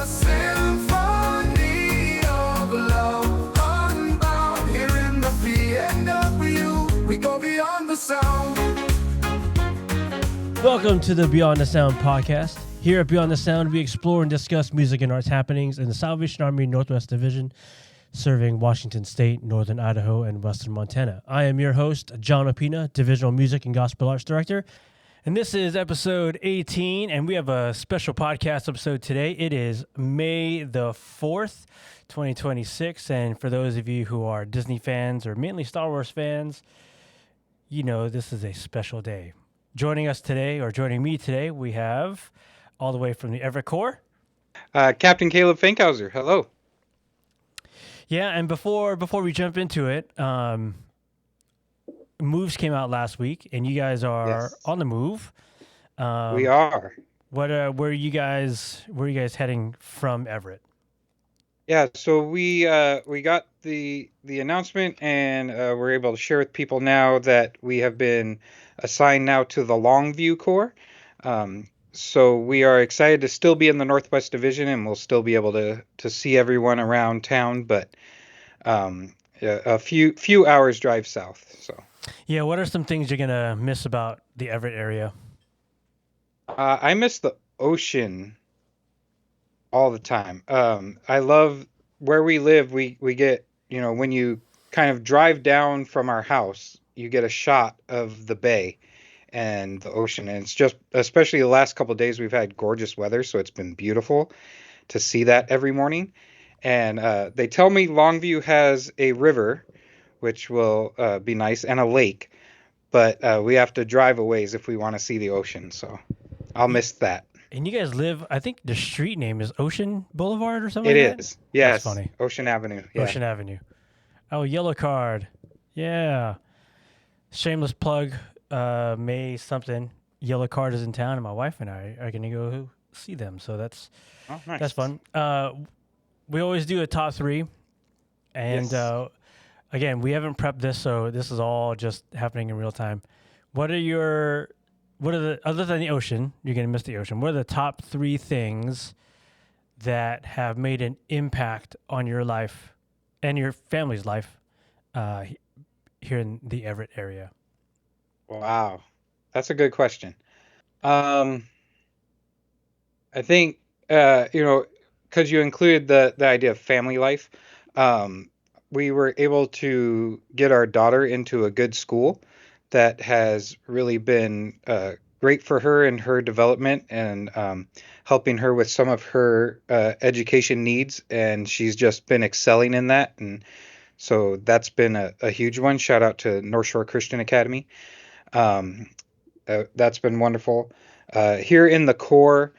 symphony of love, unbound. Here in the PNW, we go beyond the sound. Welcome to the Beyond the Sound podcast. Here at Beyond the Sound, we explore and discuss music and arts happenings in the Salvation Army Northwest Division, serving Washington State, Northern Idaho, and Western Montana. I am your host, John Opina, Divisional Music and Gospel Arts Director, and this is episode 18, and we have a special podcast episode today. It is May the 4th, 2026, and for those of you who are Disney fans or mainly Star Wars fans, you know this is a special day. Joining me today, we have, all the way from the Everett Corps, Captain Caleb Finkhauser. Hello. Yeah, and before we jump into it, moves came out last week, and you guys are on the move. We are. Where are you guys heading from Everett? Yeah, so we got the announcement, and we're able to share with people now that we have been assigned now to the Longview Corps. So we are excited to still be in the Northwest Division, and we'll still be able to see everyone around town, but a few hours drive south. So yeah, what are some things you're gonna miss about the Everett area? I miss the ocean all the time. I love where we live. We get, when you kind of drive down from our house, you get a shot of the bay and the ocean. And it's just, especially the last couple of days, we've had gorgeous weather. So it's been beautiful to see that every morning. And they tell me Longview has a river, which will be nice, and a lake. But we have to drive a ways if we want to see the ocean. So I'll miss that. And you guys live, I think the street name is Ocean Boulevard or something It like is. That? Yes. That's funny. Ocean Avenue. Yeah. Ocean Avenue. Oh, Yellow Card. Yeah. Shameless plug. May something. Yellow Card is in town, and my wife and I are going to go see them. So that's nice. That's fun. We always do a top three. And again, we haven't prepped this, so this is all just happening in real time. What are the, other than the ocean, you're going to miss the ocean, what are the top three things that have made an impact on your life and your family's life here in the Everett area? Wow. That's a good question. I think, because you included the idea of family life, we were able to get our daughter into a good school that has really been great for her and her development and helping her with some of her education needs. And she's just been excelling in that. And so that's been a huge one. Shout out to North Shore Christian Academy. That's been wonderful. Here in the Corps,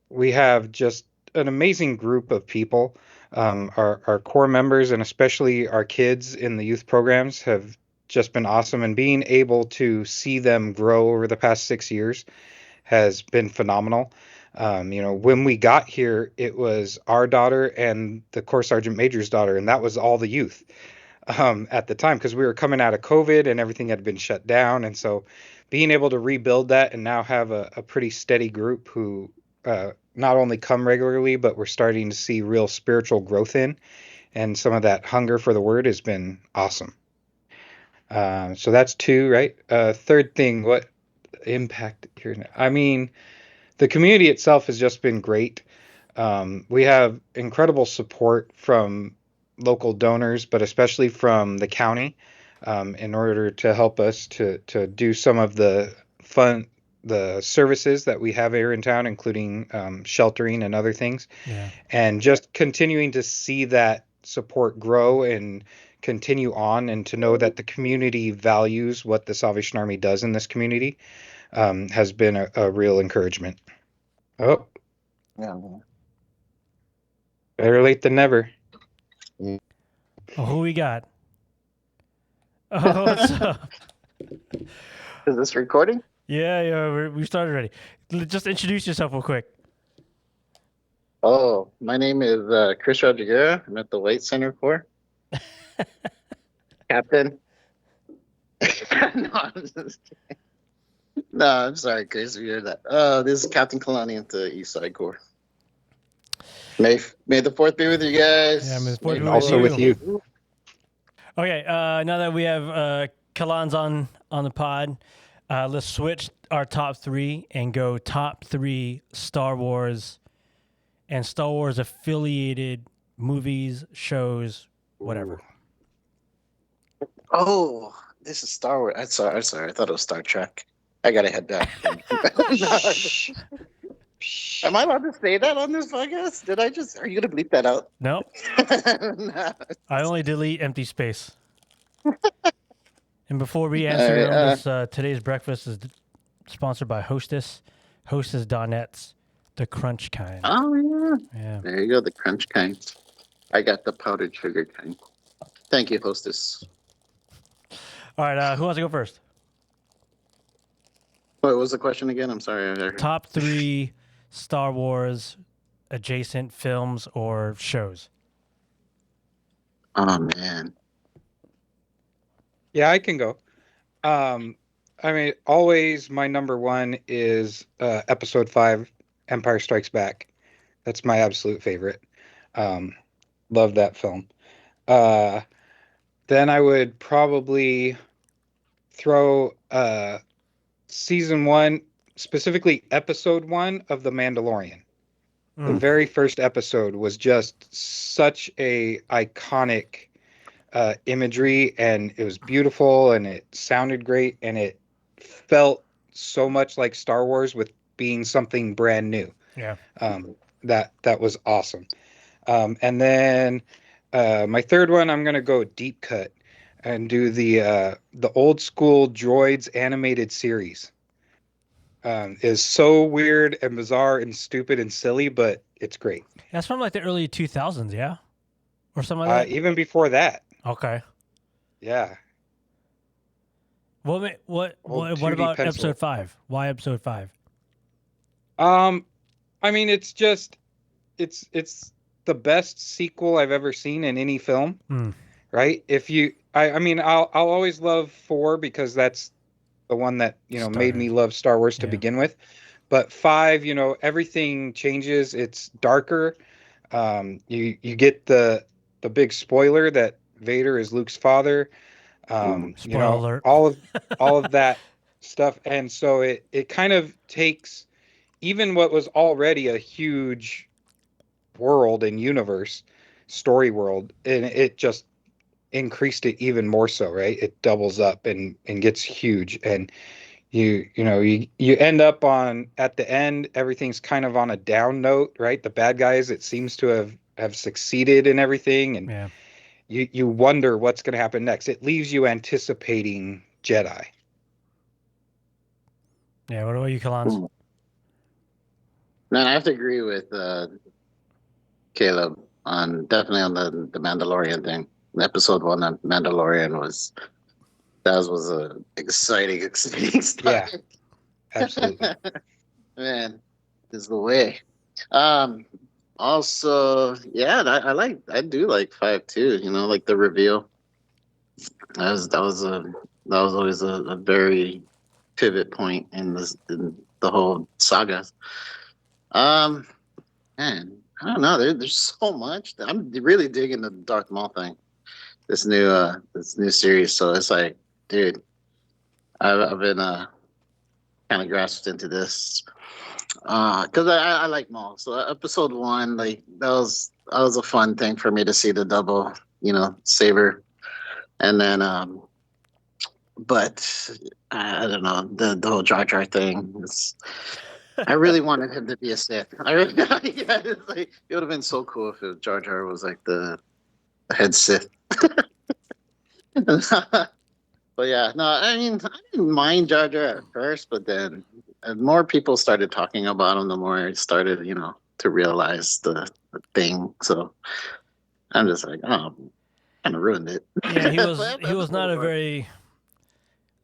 we have just an amazing group of people. Our Corps members and especially our kids in the youth programs have just been awesome, and being able to see them grow over the past 6 years has been phenomenal. When we got here, it was our daughter and the Corps Sergeant Major's daughter, and that was all the youth at the time, because we were coming out of COVID and everything had been shut down. And so being able to rebuild that and now have a pretty steady group who not only come regularly, but we're starting to see real spiritual growth in, and some of that hunger for the word has been awesome. So that's two, right? Third thing, what impact here? I mean, the community itself has just been great. We have incredible support from local donors, but especially from the county, in order to help us to do some of the services that we have here in town, including sheltering and other things. Yeah. And just continuing to see that support grow and continue on, and to know that the community values what the Salvation Army does in this community has been a real encouragement. Oh, Yeah. better late than never. Oh, who we got? Oh, what's up? Is this recording? Yeah, we started already. Just introduce yourself real quick. Oh, my name is Chris Rodriguez. I'm at the White Center Corps. Captain. No, I'm just kidding. No, I'm sorry, Chris. You heard that. This is Captain Kalani at the East Side Corps. May the fourth be with you guys. Yeah, may the fourth be And with also with you. you. Okay, now that we have Kalan's on the pod, let's switch our top three and go top three Star Wars and Star Wars affiliated movies, shows, whatever. Oh, this is Star Wars. I'm sorry. I thought it was Star Trek. I gotta head back. Am I allowed to say that on this podcast? Are you gonna bleep that out? Nope. No. I only delete empty space. And before we answer them, today's breakfast is sponsored by Hostess. Hostess.net's The Crunch Kind. Oh yeah. Yeah. There you go, the crunch kind. I got the powdered sugar kind. Thank you, Hostess. All right, who wants to go first? What was the question again? I'm sorry. Top three Star Wars adjacent films or shows. Oh man. Yeah, I can go. I mean, always my number one is Episode 5, Empire Strikes Back. That's my absolute favorite. Love that film. Then I would probably throw season 1, specifically episode 1 of The Mandalorian. The very first episode was just such a iconic imagery, and it was beautiful, and it sounded great, and it felt so much like Star Wars with being something brand new. Yeah. That was awesome. And then my third one, I'm gonna go deep cut and do the old school Droids animated series. Is so weird and bizarre and stupid and silly, but it's great. That's from like the early 2000s, yeah? Or something like that? Even before that. Okay. Yeah. What Old 2D about pencil. episode 5? Why episode 5? I mean, it's it's the best sequel I've ever seen in any film. Right? I mean, I'll always love 4 because that's the one that, made me love Star Wars to begin with. But 5, everything changes. It's darker. You get the big spoiler that Vader is Luke's father. Spoiler alert. all of that stuff. And so it kind of takes even what was already a huge world and universe, story world, and it just increased it even more so, right? It doubles up and gets huge, and you end up at the end, everything's kind of on a down note, right? The bad guys, it seems to have succeeded in everything, and you wonder what's going to happen next. It leaves you anticipating Jedi. Yeah, what about you, Kalans? Man, I have to agree with Caleb definitely on the Mandalorian thing. Episode 1 of Mandalorian was a exciting stuff. Yeah, absolutely. Man, is the way. Also, yeah, I do like 5 too. Like the reveal. That was always a very pivot point in the whole saga. Man, I don't know. There's so much. I'm really digging the Darth Maul thing. This new series. So it's like, dude, I've been kind of grasped into this because I like Maul. So episode 1, like that was a fun thing for me to see the double, saber, and then but I don't know the whole Jar Jar thing. I really wanted him to be a Sith. It's like, it would have been so cool if Jar Jar was like the head Sith. But yeah, no, I mean, I didn't mind Jar Jar at first, but then more people started talking about him, the more I started, to realize the thing. So I'm just like, oh, kind of ruined it. Yeah, he was not a very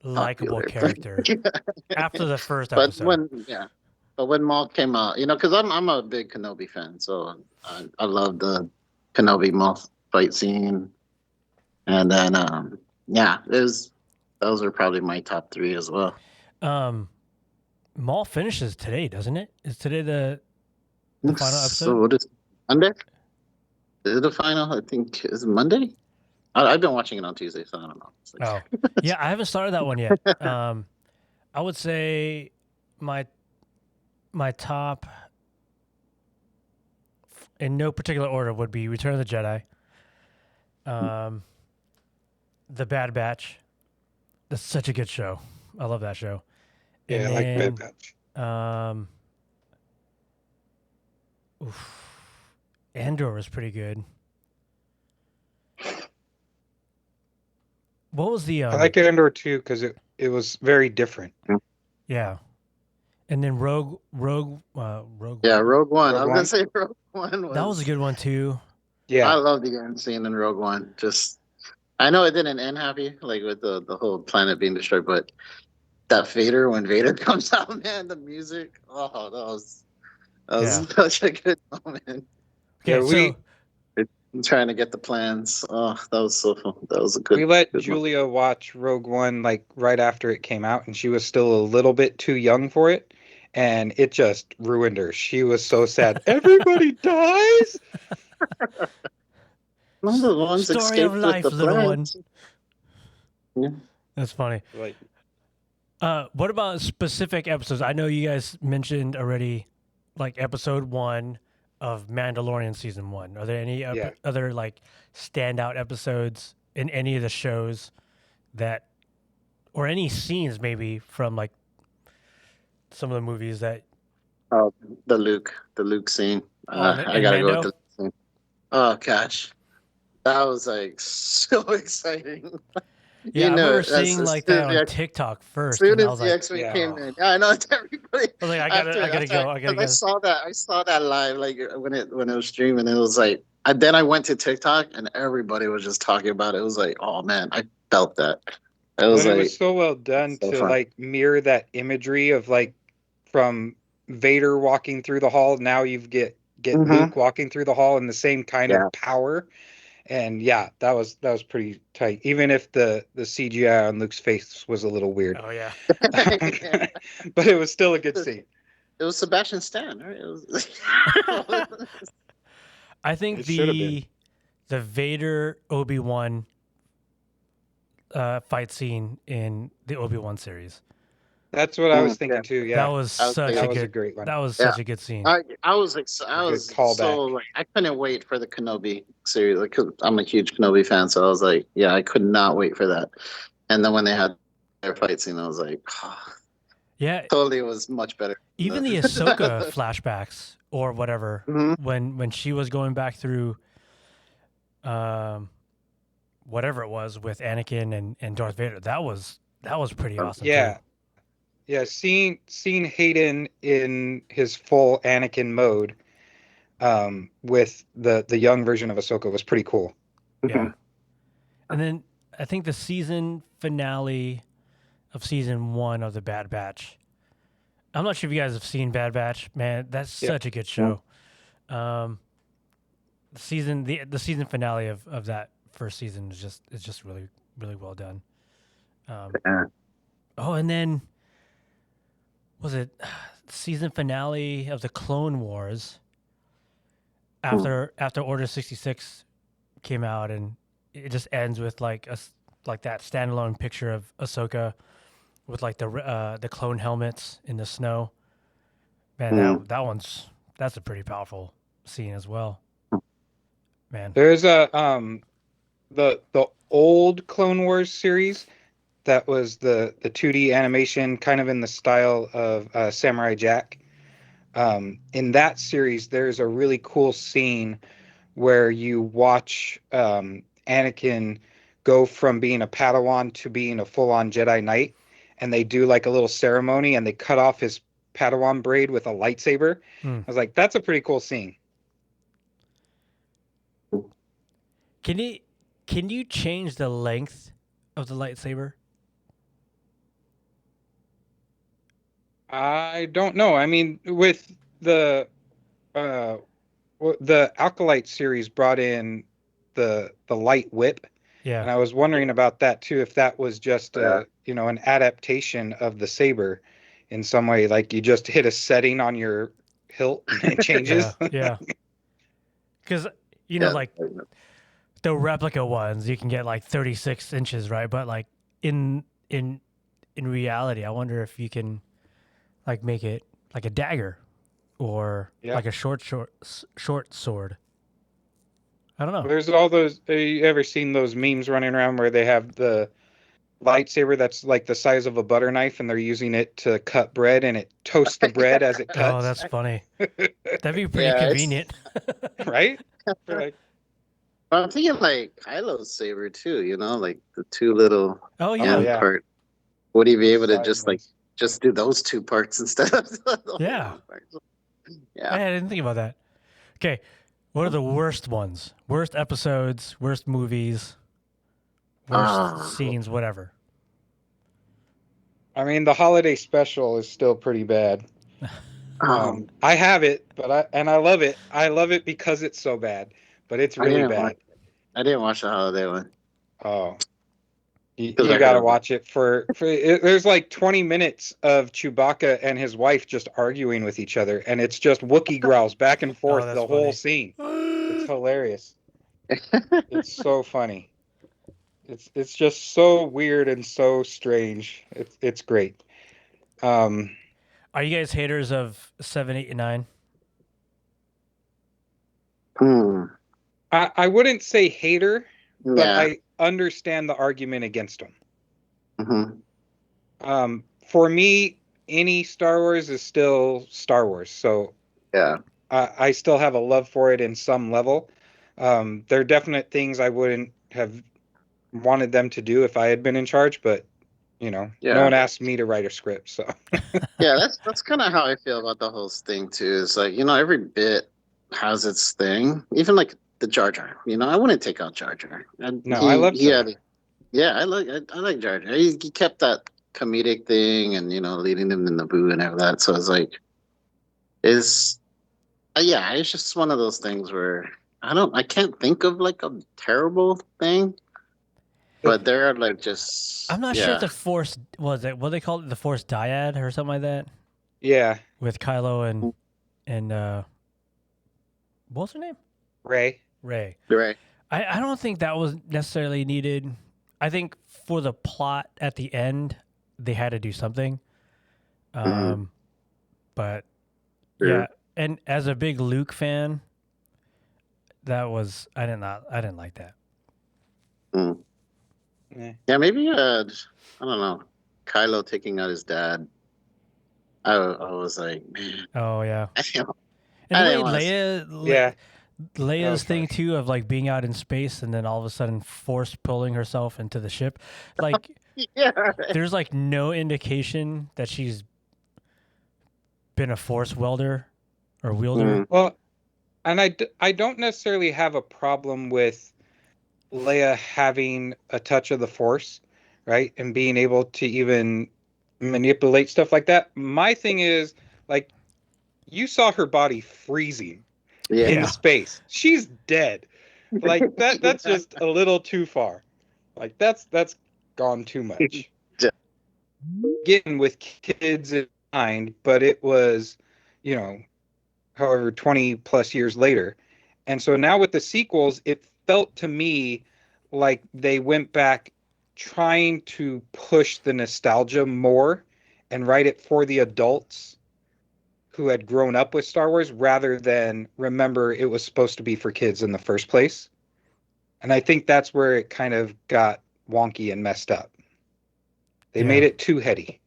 likable character after the first episode. But when Maul came out, because I'm a big Kenobi fan, so I love the Kenobi Maul fight scene, and then those are probably my top 3 as well. Maul finishes today, doesn't it? Is today the final episode? So Monday? Is it the final? I think is it Monday? I've been watching it on Tuesday, so I don't know. It's like, Oh, yeah, I haven't started that one yet. I would say my top, in no particular order, would be Return of the Jedi, The Bad Batch. That's such a good show. I love that show. Yeah, And I like then, Bad Batch. Andor was pretty good. What was the I like Andor too because it was very different. yeah, and then Rogue. yeah, Rogue One. Rogue I was One? gonna say Rogue One That was a good one too. Yeah, I love the end scene in Rogue One. Just, I know it didn't end happy, like with the whole planet being destroyed, but that Vader, when Vader comes out, man, the music, oh, that was such a good moment. Okay, Yeah, so I'm trying to get the plans. Oh, that was so fun. That was a good. we let good Julia watch Rogue One like right after it came out, and she was still a little bit too young for it, and it just ruined her. She was so sad. Everybody dies. One of the ones Story escaped of life, with the little plans. Yeah. that's funny. Like, What about specific episodes? I know you guys mentioned already, like episode 1 of Mandalorian season 1. Are there any Yeah. other like standout episodes in any of the shows that, or any scenes maybe from like some of the movies that? Oh, the Luke scene. I in gotta go Mando? with the Luke scene. Oh gosh, that was like so exciting. Yeah, I know remember it. seeing As like soon that as on the TikTok As first, soon and I as was the like, X-Men Yeah. came in, yeah, I know it's everybody. I was like, I gotta go. I gotta go. I saw that live, like when it was streaming. It was like, then I went to TikTok and everybody was just talking about it. It was like, oh man, I felt that. It was and it like was so well done so to fun. like mirror that imagery of like from Vader walking through the hall. Now get Mhm. Luke walking through the hall in the same kind Yeah. of power. And yeah, that was pretty tight. Even if the CGI on Luke's face was a little weird, Oh yeah. but it was still a good scene. It was Sebastian Stan, right? It was. I think It should have been. the Vader Obi-Wan fight scene in the Obi-Wan series. That's what I was thinking Yeah. too. Yeah, That was I was such thinking- a that was a good. great one. That was Yeah. such a good scene. I was good so callback. like, I couldn't wait for the Kenobi series. Like, 'cause I'm a huge Kenobi fan, so I was like, yeah, I could not wait for that. And then when they had their fight scene, I was like, Yeah, totally, it was much better. even the Ahsoka flashbacks or whatever, Mhm. when she was going back through, whatever it was with Anakin and Darth Vader, that was pretty awesome. Yeah, too. yeah. Seeing Hayden in his full Anakin mode, with the young version of Ahsoka was pretty cool. Yeah. And then I think the season finale of season 1 of the Bad Batch. I'm not sure if you guys have seen Bad Batch. Man, that's Yeah. such a good show. The season finale of that first season is just really, really well done. Yeah. Oh, and then was it season finale of the Clone Wars after Order 66 came out, and it just ends with like that standalone picture of Ahsoka with like the clone helmets in the snow. Man, that's a pretty powerful scene as well. Man, There's a the old Clone Wars series that was the 2D animation, kind of in the style of Samurai Jack. In that series, there's a really cool scene where you watch Anakin go from being a Padawan to being a full-on Jedi Knight, and they do like a little ceremony, and they cut off his Padawan braid with a lightsaber. I was like, that's a pretty cool scene. Can you change the length of the lightsaber? I don't know. I mean, with the Alkalite series brought in the light whip, and Yeah. I was wondering about that too, if that was just an adaptation of the saber in some way, like you just hit a setting on your hilt and it changes. Yeah. Because you know, Yeah. like the replica ones, you can get like 36 inches, right? But like in reality, I wonder if you can like make it like a dagger or Yeah. like a short sword. I don't know. There's all those. You ever seen those memes running around where they have the lightsaber that's like the size of a butter knife, and they're using it to cut bread, and it toasts the bread as it Oh, cuts, that's funny. That'd be pretty Yeah, convenient. right? They're like, I'm thinking like Kylo's saber too. You know, like the two little Oh oh yeah, yeah, part. Would he be able to side just like ones. just do those two parts instead of the whole Yeah. long parts? Hey, Yeah. I didn't think about that. Okay, what are the worst ones? Worst episodes, worst movies, worst Ah. scenes, whatever. I mean, the holiday special is still pretty bad. I have it, but I love it. I love it because it's so bad, but it's I really didn't bad. watch. I didn't watch the holiday one. Oh, Because you I got to heard watch it there's like 20 minutes of Chewbacca and his wife just arguing with each other, and it's just Wookiee growls back and forth that's the whole funny. scene. It's hilarious. It's so funny. It's just so weird and so strange. It's great. Um, Are you guys haters of 7, 8, and 9? Hmm. I wouldn't say hater, but Yeah. I understand the argument against them. Hmm. For me, any Star Wars is still Star Wars, so Yeah. I still have a love for it in some level. There are definite things I wouldn't have wanted them to do if I had been in charge, but no Yeah. one asked me to write a script, so Yeah. That's kind of how I feel about the whole thing too. It's like every bit has its thing. Even like the Jar Jar. I wouldn't take out Jar Jar. And no, I love he Jar had Jar. yeah. I like Jar Jar. He kept that comedic thing and leading them in the boo and all that. So it's like is yeah. It's just one of those things where I can't think of like a terrible thing. But there are like just I'm not sure if the Force was it. What they call it, the Force dyad or something like that, Yeah, with Kylo and what's her name? Ray. Rey. right. I don't think that was necessarily needed. I think for the plot at the end, they had to do something. But Sure. yeah, and as a big Luke fan, I didn't like that. Mm. Yeah. Yeah, maybe I don't know. Kylo taking out his dad. I was like, man, Oh yeah, I didn't, and I the didn't way want to. Yeah, that Leia's was thing harsh. too of like being out in space and then all of a sudden force pulling herself into the ship, like Yeah, right. there's like no indication that she's been a force welder or wielder. Mm. Well, and I don't necessarily have a problem with Leia having a touch of the Force, right? And being able to even manipulate stuff like that. My thing is, like, you saw her body freezing Yeah. in Yeah. space. She's dead. Like that's just a little too far. Like that's gone too much. Yeah. Getting with kids in mind, but it was, however 20 plus years later. And so now with the sequels, it felt to me like they went back trying to push the nostalgia more and write it for the adults who had grown up with Star Wars rather than remember it was supposed to be for kids in the first place. And I think that's where it kind of got wonky and messed up. They made it too heady.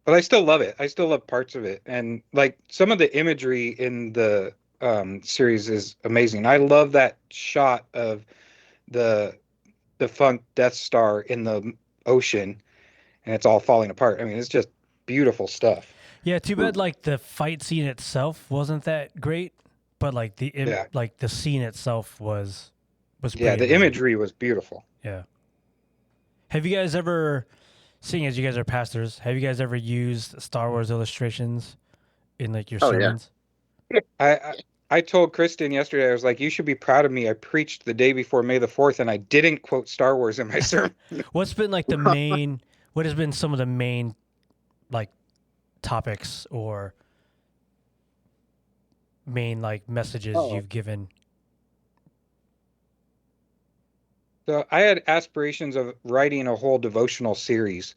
But I still love it. I still love parts of it. And like some of the imagery in the series is amazing. I love that shot of the defunct Death Star in the ocean and it's all falling apart. I mean, it's just beautiful stuff. Yeah, too bad like the fight scene itself wasn't that great, but like Yeah. like the scene itself was pretty Yeah, the amazing. imagery was beautiful. Yeah. Have you guys ever, seeing as you guys are pastors, have you guys ever used Star Wars illustrations in like your Oh, yeah. sermons? I told Kristen yesterday, I was like, you should be proud of me. I preached the day before May the 4th and I didn't quote Star Wars in my sermon. What's been like the main? What has been some of the main like topics or main like messages Oh, you've given? So I had aspirations of writing a whole devotional series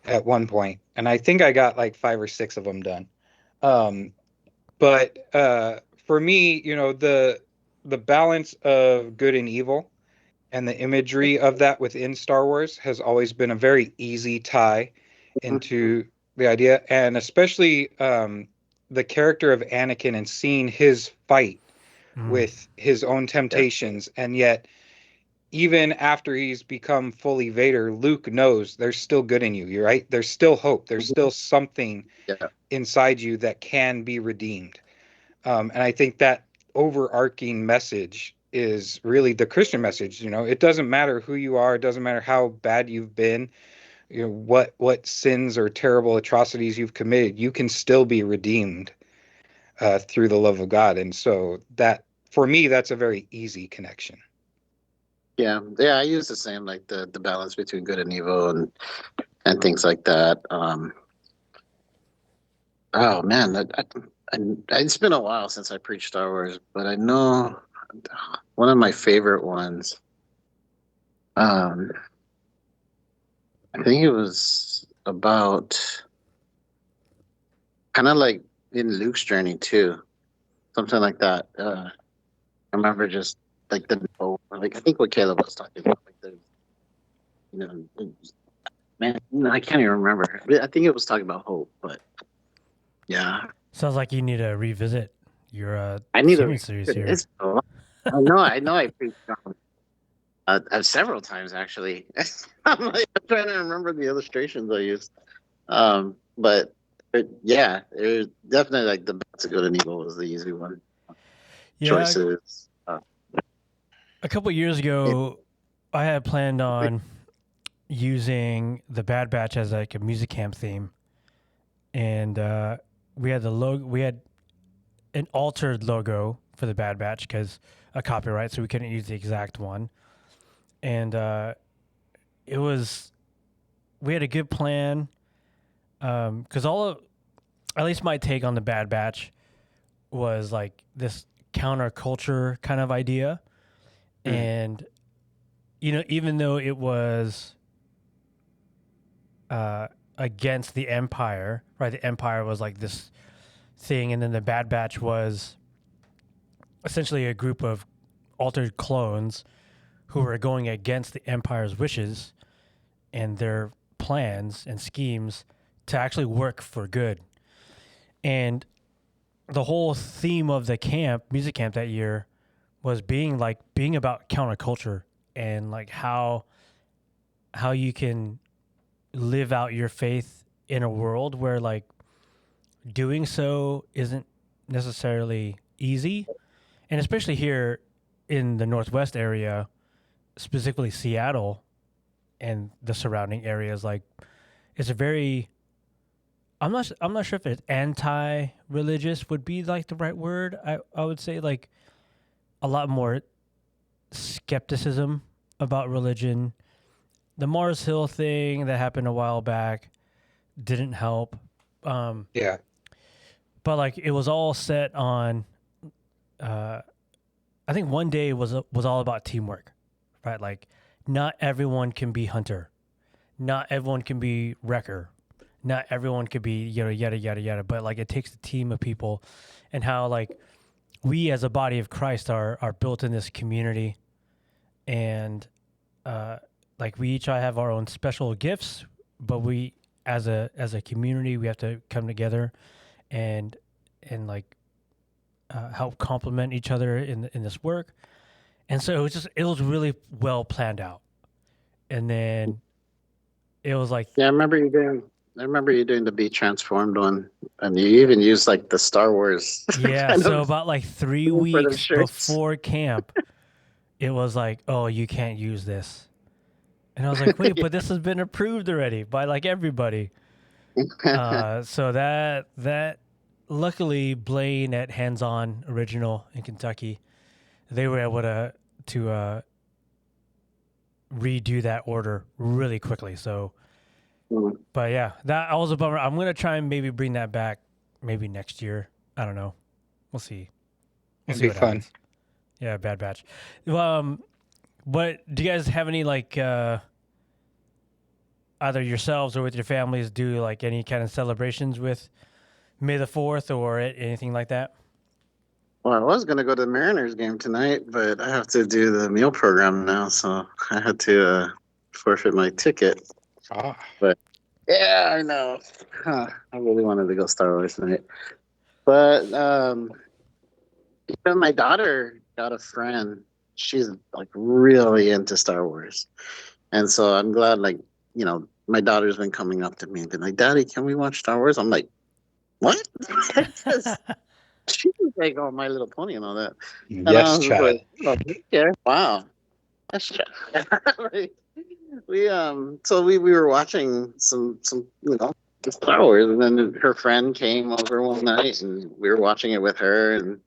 at one point, and I think I got like 5 or 6 of them done. Um, but for me, the balance of good and evil and the imagery of that within Star Wars has always been a very easy tie into the idea, and especially the character of Anakin and seeing his fight Mm. with his own temptations, and yet even after he's become fully Vader, Luke knows there's still good in you. You're right. There's still hope. There's still something yeah, inside you that can be redeemed. And I think that overarching message is really the Christian message. It doesn't matter who you are. It doesn't matter how bad you've been. What sins or terrible atrocities you've committed. You can still be redeemed through the love of God. And so that, for me, that's a very easy connection. yeah. I use the same, like the balance between good and evil and things like that. Oh man, it's been a while since I preached Star Wars, but I know one of my favorite ones. Um, I think it was about kind of like in Luke's journey too, something like that. I remember just like like I think what Caleb was talking about, like you know, man, I can't even remember. I think it was talking about hope, but yeah, Sounds like you need to revisit your I need to. sermon series here. It's I know. I preached on several times actually. I'm trying to remember the illustrations I used. But yeah, there's definitely like the balance of good and evil was the easy one. Yeah, Choices. a couple years ago, I had planned on using the Bad Batch as like a music camp theme, and we had the logo. We had an altered logo for the Bad Batch because a copyright, so we couldn't use the exact one. And it was we had a good plan because at least my take on the Bad Batch was like this counterculture kind of idea, and even though it was against the Empire, right? The Empire was like this thing, and then the Bad Batch was essentially a group of altered clones who were going against the Empire's wishes and their plans and schemes to actually work for good. And the whole theme of the music camp that year, was being about counterculture and like how you can live out your faith in a world where like doing so isn't necessarily easy, and especially here in the Northwest area, specifically Seattle and the surrounding areas, like it's a very I'm not sure if it's anti-religious would be like the right word. I would say like a lot more skepticism about religion. The Mars Hill thing that happened a while back didn't help. Yeah. But like it was all set on I think one day was all about teamwork, right? Like not everyone can be hunter. Not everyone can be wrecker. Not everyone could be yada yada yada yada, but like it takes a team of people, and how like we as a body of Christ are built in this community, and like we each have our own special gifts, but we as a community we have to come together and like help complement each other in this work, and so it was really well planned out, and then it was like Yeah, I remember you doing the Be Transformed one, and you even used like the Star Wars. yeah, kind so of about like 3 for the weeks shirts. before camp, it was like, oh, you can't use this. And I was like, wait, but this has been approved already by like everybody. So that luckily Blaine at Hands On Original in Kentucky, they were able to redo that order really quickly. So, but yeah, that I was a bummer. I'm gonna try and maybe bring that back maybe next year. I don't know. We'll see. We'll It'd see be what fun. happens. Yeah, Bad Batch. But do you guys have any like either yourselves or with your families do like any kind of celebrations with May the 4th or anything like that? Well, I was gonna go to the Mariners game tonight, but I have to do the meal program now, so I had to forfeit my ticket. Ah, But yeah, I know. Huh, I really wanted to go Star Wars tonight, but even my daughter got a friend. She's like really into Star Wars, and so I'm glad. Like my daughter's been coming up to me and been like, "Daddy, can we watch Star Wars?" I'm like, "What?" 'Cause she was like, "Oh, My Little Pony" and all that, and I yes, was just like, child. "Oh, okay, wow, that's like, we So we were watching some Star Wars, and then her friend came over one night, and we were watching it with her, and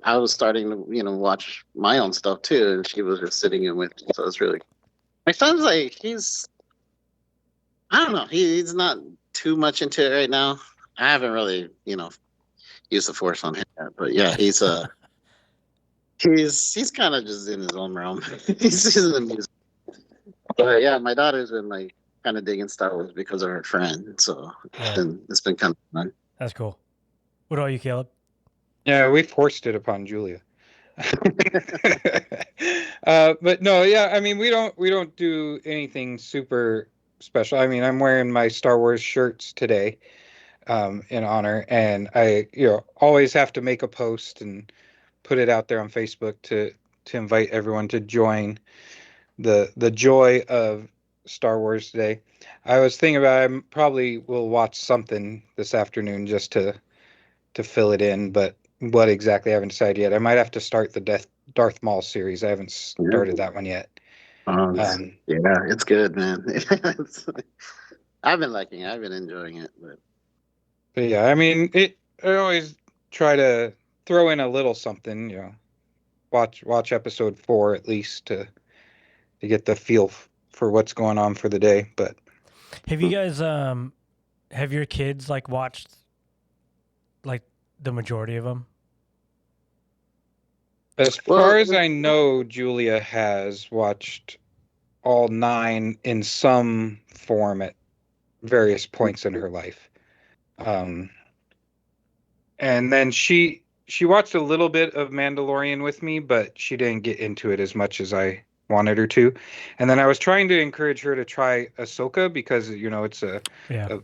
I was starting to watch my own stuff too, and she was just sitting in with me, so it's really. My son's like I don't know, he's not too much into it right now. I haven't really used the force on him yet, but yeah, he's kind of just in his own realm. He's in the music. But yeah, my daughter's been like kind of digging Star Wars because of her friend. So Yeah, it's been kind of fun. that's cool. What about you, Caleb? Yeah, we forced it upon Julia. But no, yeah, I mean we don't do anything super special. I mean, I'm wearing my Star Wars shirts today, in honor, and I always have to make a post and put it out there on Facebook to invite everyone to join the joy of Star Wars today. I was thinking about I probably will watch something this afternoon just to fill it in, but what exactly I haven't decided yet. I might have to start the Darth Maul series. I haven't started Yeah, that one yet. yeah, it's good, man. I've been liking it. I've been enjoying it. But yeah, I mean I always try to throw in a little something, watch episode 4 at least to get the feel for what's going on for the day. But Have you guys have your kids like watched like the majority of them? as Well, far as I know, Julia has watched all 9 in some form at various points in her life. Um, and then she watched a little bit of Mandalorian with me, but she didn't get into it as much as I wanted her to. And then I was trying to encourage her to try Ahsoka because it's Yeah. a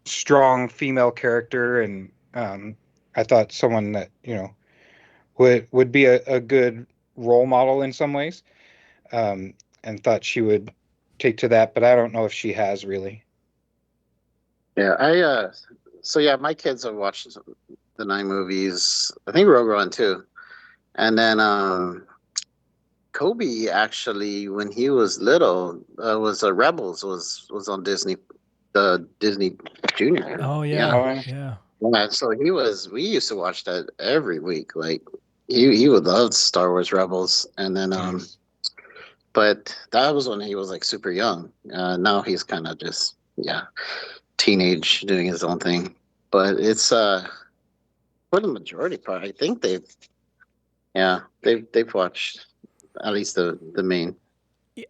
strong female character, and I thought someone that would be a good role model in some ways, um, and thought she would take to that, but I don't know if she has really. yeah, so yeah, my kids have watched the 9 movies. I think Rogue One too, and then Kobe actually, when he was little, was Rebels was on Disney, the Disney Junior. Oh Yeah, yeah, Oh, yeah. yeah. So he was. We used to watch that every week. Like he would love Star Wars Rebels, and then nice. but that was when he was like super young. Now he's kind of just teenage doing his own thing. But it's for the majority part, I think they've watched at least the main.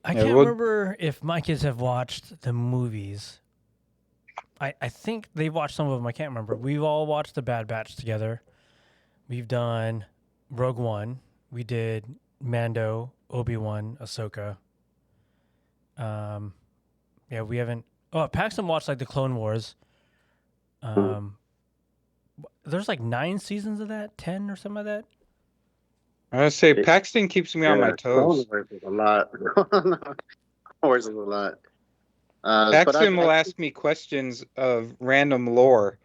I Yeah, can't well, remember if my kids have watched the movies. I think they've watched some of them. I can't remember. We've all watched the Bad Batch together. We've done Rogue One. We did Mando, Obi-Wan, Ahsoka. Yeah, we haven't. Oh, Paxton watched like the Clone Wars. There's like 9 seasons of that, 10 or something like that. I was say Paxton keeps me on my Clone toes. Wars is a lot. Clone Wars is a lot. But Paxton will ask me questions of random lore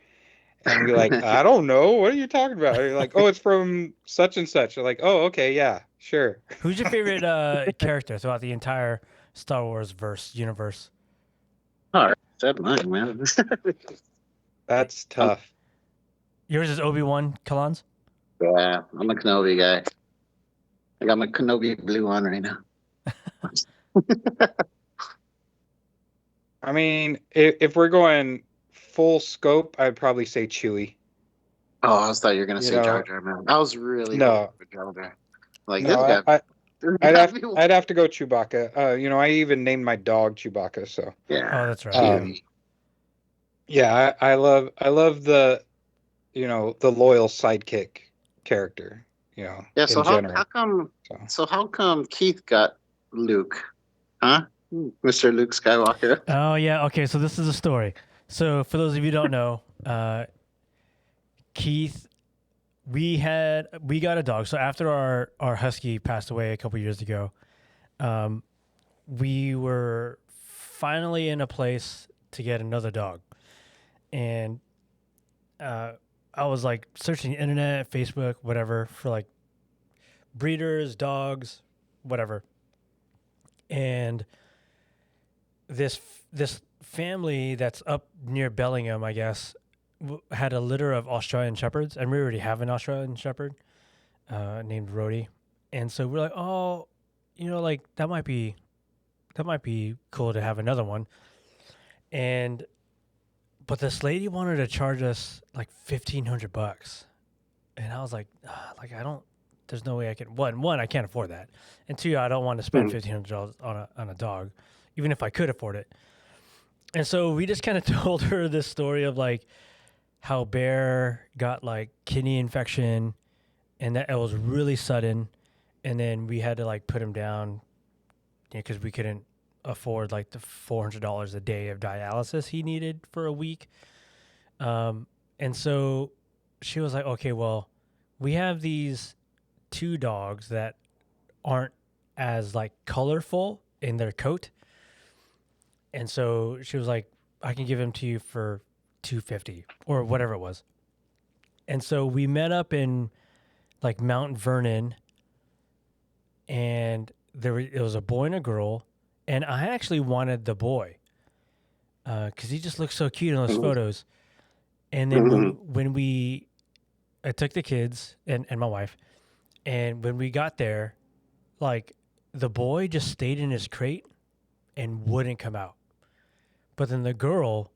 and be like, I don't know. What are you talking about? You're like, oh, it's from such and such. You're like, oh, okay, yeah, sure. Who's your favorite character throughout the entire Star Wars universe? all right, said mine, man. That's I'm, tough. Yours is Obi-Wan Kalans? yeah, I'm a Kenobi guy. I got my Kenobi blue on right now. I mean, if we're going full scope, I'd probably say Chewie. Oh, I thought you were gonna You say Jar know, Jar, man. I was really hoping no, for Jar Jar. Like no, this guy, this I'd guy have be I'd have to go Chewbacca. You know, I even named my dog Chewbacca. So, Oh, yeah, that's right. um, yeah, I love the the loyal sidekick character. You know, yeah. in So how general. come So. how come Keith got Luke, huh? Mr. Luke Skywalker. Oh yeah. Okay, so this is a story. So for those of you who don't know, Keith, we got a dog. So after our husky passed away a couple years ago, um, we were finally in a place to get another dog, and uh, I was like searching the internet, Facebook, whatever, for like breeders, dogs, whatever, and this family that's up near Bellingham, I guess, had a litter of Australian shepherds, and we already have an Australian shepherd named Rhodey, and so we're like, oh, like that might be cool to have another one, and but this lady wanted to charge us like $1,500, and I was like, like I don't. There's no way I can. One, I can't afford that, and two, I don't want to spend $1,500 on a dog, even if I could afford it. And so we just kind of told her this story of like how Bear got like kidney infection, and that it was really sudden, and then we had to like put him down, because we couldn't afford like the $400 a day of dialysis he needed for a week. And so she was like, okay, well, we have these two dogs that aren't as like colorful in their coat. And so she was like, I can give them to you for $250 or whatever it was. And so we met up in like Mount Vernon, and it was a boy and a girl, and I actually wanted the boy because he just looked so cute in those photos. And then I took the kids and my wife, and when we got there, like the boy just stayed in his crate and wouldn't come out. But then the girl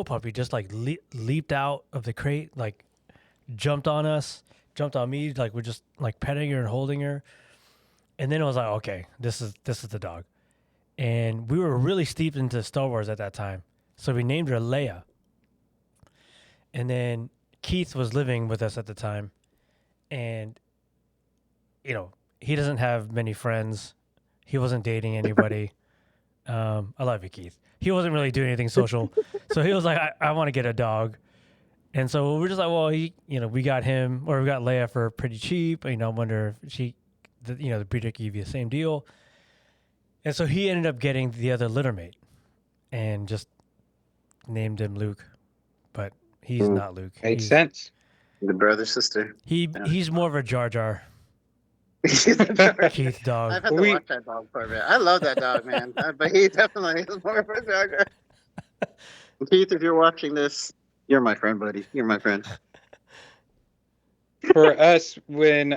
puppy just like leaped out of the crate, like jumped on us, jumped on me, like we're just like petting her and holding her. And then I was like, okay, this is the dog. And we were really steeped into Star Wars at that time, so we named her Leia. And then Keith was living with us at the time, and he doesn't have many friends. He wasn't dating anybody. I love you, Keith. He wasn't really doing anything social, so he was like, I want to get a dog. And so we're just like, well, we got him, or we got Leia for pretty cheap. I wonder if the breeder could give you the same deal. And so he ended up getting the other littermate and just named him Luke, but he's not Luke. Makes sense. The brother sister. He's more of a Jar Jar. Keith dog. I've had to watch that dog for a bit. I love that dog, man. But he definitely is more of a Jar Jar. Keith, if you're watching this, you're my friend, buddy. You're my friend. For us, when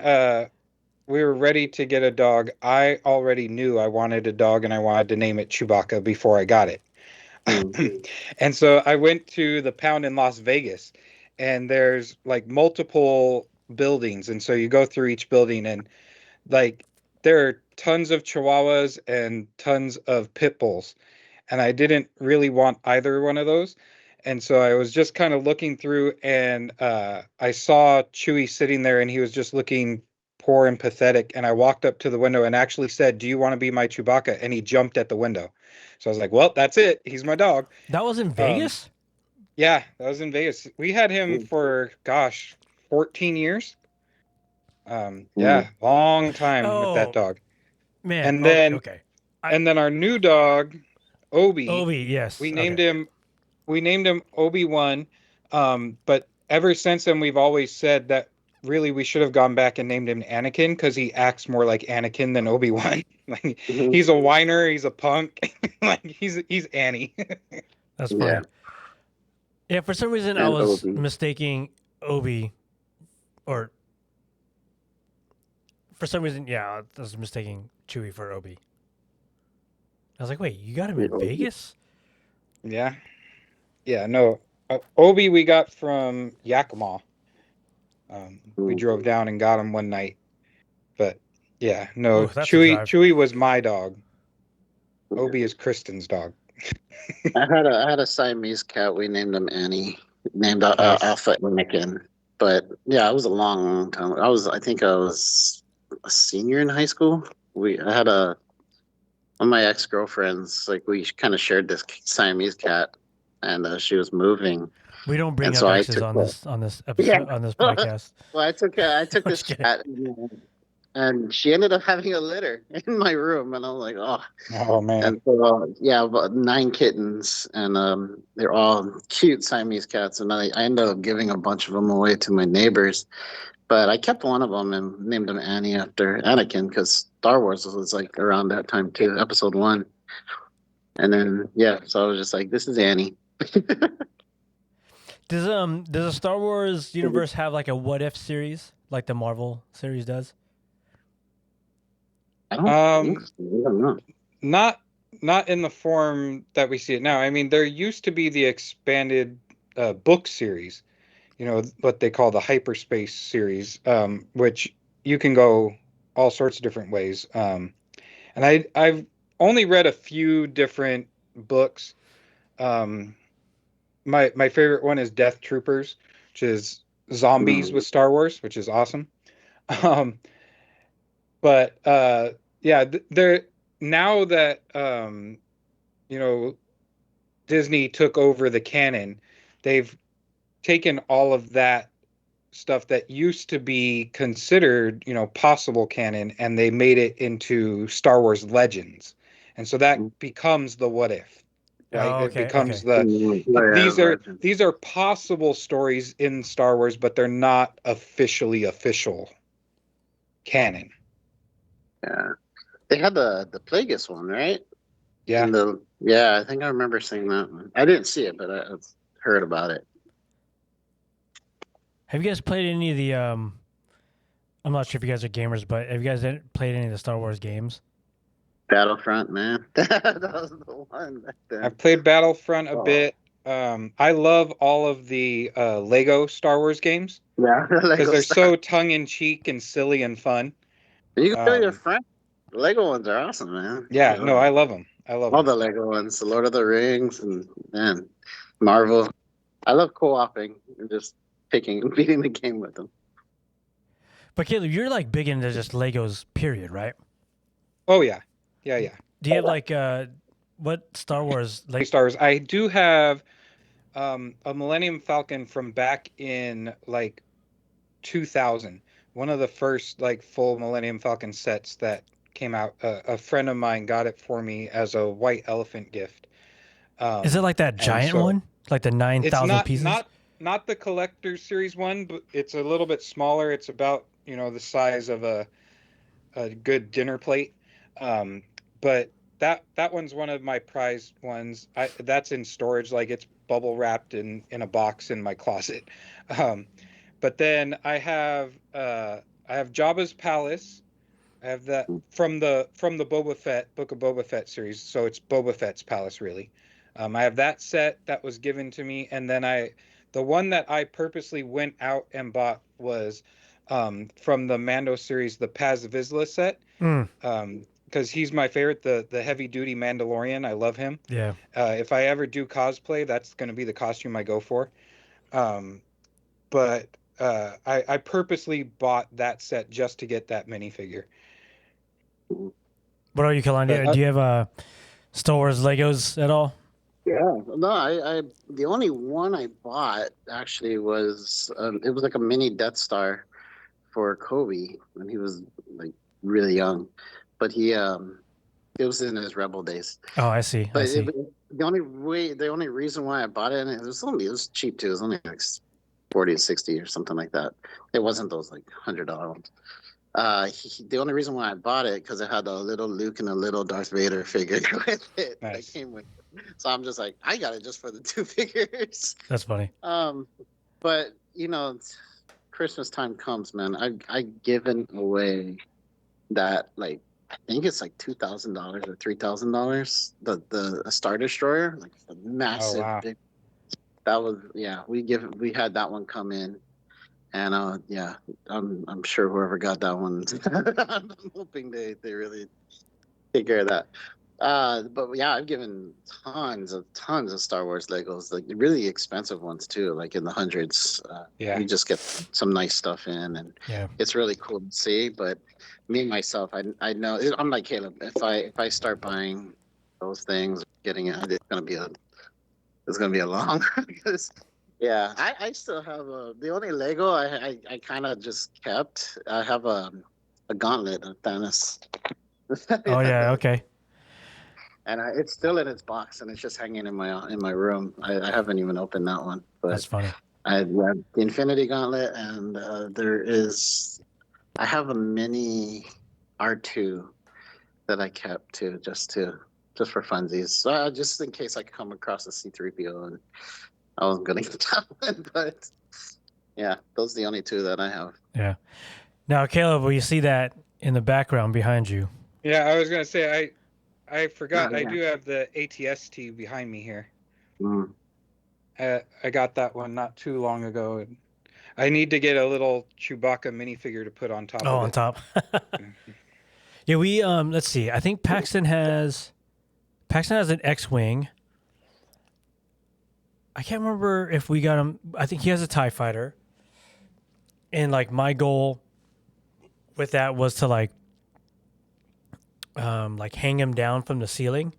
we were ready to get a dog, I already knew I wanted a dog, and I wanted to name it Chewbacca before I got it. And so I went to the pound in Las Vegas, and there's like multiple buildings, and so you go through each building, and like there are tons of Chihuahuas and tons of pit bulls, and I didn't really want either one of those. And so I was just kind of looking through, and I saw Chewy sitting there, and he was just looking poor and pathetic. And I walked up to the window and actually said, "Do you want to be my Chewbacca?" And he jumped at the window. So I was like, well, that's it. He's my dog. That was in Vegas? Yeah, that was in Vegas. We had him for, 14 years. Yeah, long time with that dog. Man, and then okay. And then our new dog, Obi. Yes. We named him Obi-Wan. But ever since then, we've always said that really we should have gone back and named him Anakin, because he acts more like Anakin than Obi-Wan. Like he's a whiner, he's a punk. Like he's Annie. That's funny. Yeah, for some reason I was mistaking Obi, or for some reason, I was mistaking Chewie for Obi. I was like, wait, you got him in Vegas? Yeah. Yeah, no. Obi we got from Yakima. We Ooh. drove down and got him one night. But yeah, Oh, no, that's a Chewy drive. Chewy was my dog. Obi is Kristen's dog. I had a Siamese cat. We named him Annie. Named Nice. Alpha Anakin. But yeah, it was a long, long time. I think I was a senior in high school. I had one of my ex girlfriends. Like we kind of shared this Siamese cat, and she was moving, We don't bring and up so I exes took on her. this Yeah. episode on this Well, podcast. I took I'm this just kidding. cat, and she ended up having a litter in my room, and I was like, oh. Oh man. And so, yeah, about 9 kittens, and they're all cute Siamese cats. And I ended up giving a bunch of them away to my neighbors, but I kept one of them and named him Annie after Anakin because Star Wars was like around that time too, Episode 1. And then yeah, so I was just like, this is Annie. Does the Star Wars universe have like a what if series like the Marvel series does? I don't think Um, so. I don't know. not in the form that we see it now. I mean, there used to be the expanded book series, what they call the hyperspace series, which you can go all sorts of different ways. And I've only read a few different books. Um, my favorite one is Death Troopers, which is zombies with Star Wars, which is awesome. Um, but yeah, there now that you know Disney took over the canon, they've taken all of that stuff that used to be considered, possible canon, and they made it into Star Wars Legends. And so that becomes the what if, right? Oh, It okay, becomes okay. Yeah, these are legend. these are possible stories in Star Wars, but they're not officially official canon. Yeah, they had the Plagueis one, right? Yeah. And I think I remember seeing that one. I didn't see it, but I've heard about it. Have you guys played any of the I'm not sure if you guys are gamers, but have you guys played any of the Star Wars games? Battlefront, man. That was the one back then. I've played Battlefront a Oh. bit. I love all of the Lego Star Wars games Yeah, the because Lego they're stuff. so tongue in cheek and silly and fun. You can play your Um, friend. The Lego ones are awesome, man. yeah, no, I love them. I love All them. the Lego ones, the Lord of the Rings, and man, Marvel. I love co-oping and just beating the game with them. But Caleb, you're like big into just Legos, period, right? Oh yeah, yeah. Do you have like what Star Wars like? Star Wars. I do have a Millennium Falcon from back in like 2000. One of the first like full Millennium Falcon sets that came out. A friend of mine got it for me as a white elephant gift. Is it like that And giant so one, like the it's 9,000 not pieces? not the collector's series one, but it's a little bit smaller. It's about the size of a good dinner plate. Um, but that one's one of my prized ones. That's in storage, like it's bubble wrapped in a box in my closet. Um, but then I have Jabba's palace. I have that from the Boba Fett Book of Boba Fett series, so it's Boba Fett's palace really. I have that set that was given to me, and then the one that I purposely went out and bought was from the Mando series, the Paz Vizsla set, Mm, because he's my favorite, the heavy duty Mandalorian. I love him. yeah. If I ever do cosplay, that's going to be the costume I go for. Um, but I purposely bought that set just to get that minifigure. What are you, But Kalani? Do you have Star Wars Legos at all? Yeah, no, I the only one I bought actually was it was like a mini Death Star for Kobe when he was like really young, but it was in his Rebel days. Oh, I see. I But see. the only reason why I bought it, and it was cheap too. It was only like 40 to 60 or something like that. It wasn't those like $100 ones. The only reason why I bought it because it had a little Luke and a little Darth Vader figure with it that Nice. came with it. So I'm just like, I got it just for the two figures. That's funny. But Christmas time comes, man. I given away that like I think it's like $2,000 or $3,000. The Star Destroyer, like a Oh massive wow. big that was we had that one come in, and I'm sure whoever got that one, I'm hoping they really take care of that. But yeah, I've given tons of Star Wars Legos, like really expensive ones too, like in the hundreds. Yeah. You just get some nice stuff in, and Yeah. it's really cool to see. But me myself, I know I'm like Caleb. If I start buying those things, getting it, it's gonna be a long because yeah, I still have the only Lego I kind of just kept. I have a gauntlet of Thanos. Oh yeah. Okay. And it's still in its box, and it's just hanging in my room. I haven't even opened that one, That's but funny. I have the Infinity Gauntlet, and I have a mini R2 that I kept too, just for funsies. So just in case I come across a C3PO, and I wasn't gonna get that one, but yeah, those are the only two that I have. Yeah. Now, Caleb, will you see that in the background behind you? Yeah, I was gonna say I forgot Oh, I yeah. do have the ATST behind me here. Mm. I got that one not too long ago, and I need to get a little Chewbacca minifigure to put on top Oh, of on it. top. Yeah, we let's see. I think Paxton has an X-wing. I can't remember if we got him. I think he has a TIE fighter. And like my goal with that was to like hang him down from the ceiling,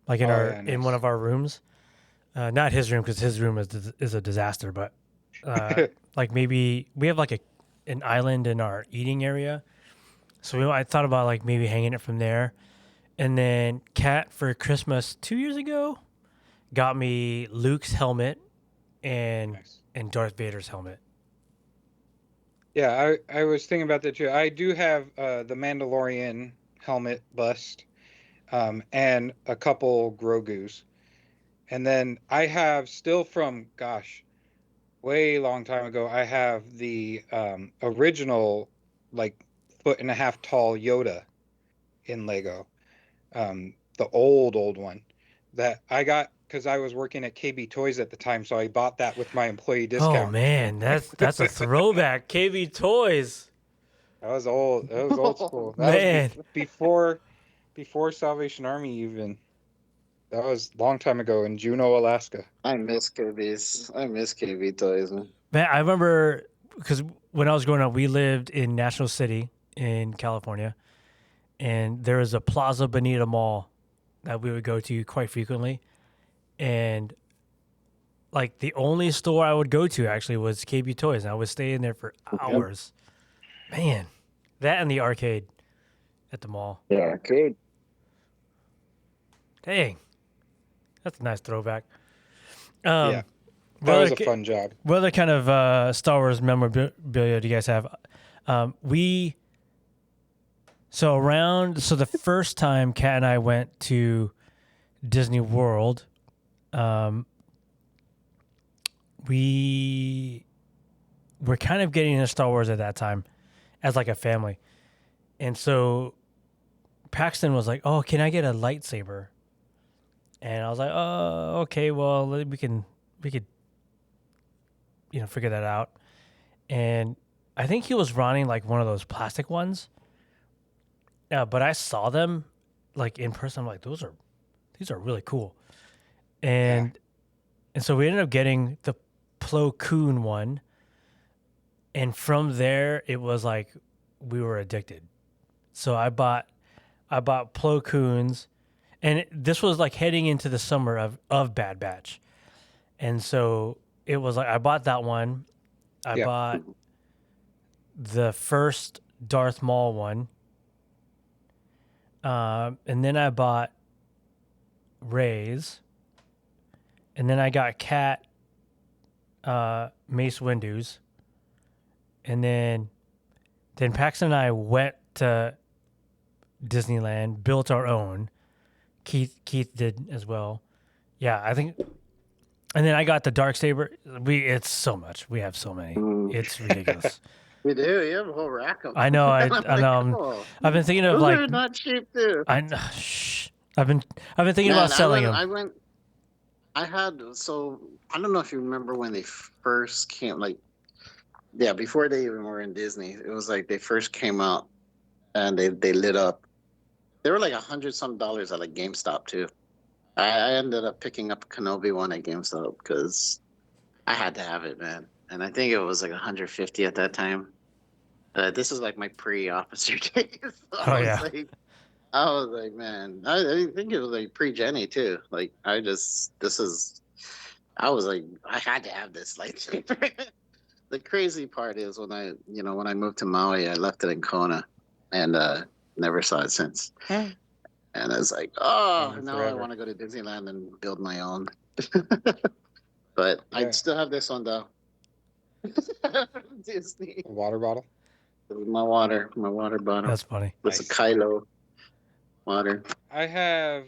like in in nice. one of our rooms. Not his room because his room is a disaster, but like maybe we have like an island in our eating area. So I thought about like maybe hanging it from there. And then Kat for Christmas 2 years ago got me Luke's helmet and Nice. and Darth Vader's helmet. Yeah, I was thinking about that too. I do have the Mandalorian helmet bust, and a couple Grogu's. And then I have still from, gosh, way long time ago, I have the original, like, 1.5 foot tall Yoda in Lego. The old one that I got because I was working at KB Toys at the time, so I bought that with my employee Oh discount. man, that's a throwback. KB Toys. That was old. That was old school. That was Man. before Salvation Army even. That was a long time ago in Juneau, Alaska. I miss KB's. I miss KB toys, man. Man, I remember because when I was growing up, we lived in National City in California, and there was a Plaza Bonita Mall that we would go to quite frequently, and like the only store I would go to actually was KB Toys, and I would stay in there for hours. Man, that and the arcade at the mall. Yeah, arcade. Dang, that's a nice throwback. Yeah, that what was a other fun job. What other kind of Star Wars memorabilia do you guys have? So the first time Kat and I went to Disney World, we were kind of getting into Star Wars at that time as like a family. And so Paxton was like, "Oh, can I get a lightsaber?" And I was like, "Oh, okay. Well, we could, figure that out." And I think he was running like one of those plastic ones. But I saw them like in person. I'm like, these are really cool. And so we ended up getting the Plo Koon one. And from there, it was like we were addicted. So I bought Plo Koons, and this was like heading into the summer of Bad Batch. And so it was like I bought that one. I bought the first Darth Maul one. And then I bought Rey's. And then I got Kat Mace Windu's. And then Paxton and I went to Disneyland, built our own. Keith did as well. Yeah, I think. And then I got the Darksaber. It's so much. We have so many. It's ridiculous. We do. You have a whole rack of them. I know. I know. Cool. I've been thinking of Those like. are not cheap too. Shh. I've been thinking about selling them. I went I had so I don't know if you remember when they first came, like yeah, before they even were in Disney. It was like they first came out and they lit up. They were like $100 at like GameStop too. I ended up picking up a Kenobi one at GameStop because I had to have it, man. And I think it was like 150 at that time. This is like my pre-officer days. So Oh yeah. I was like, man, I think it was like pre-Jenny too. Like, I was like, I had to have this lightsaber. The crazy part is when I moved to Maui, I left it in Kona, and never saw it since. Hmm. And I was like, oh, And now I forever. want to go to Disneyland and build my own. But I Yeah. still have this one though. Disney. A water bottle. My water bottle. That's funny. It's a Nice. Kylo water. I have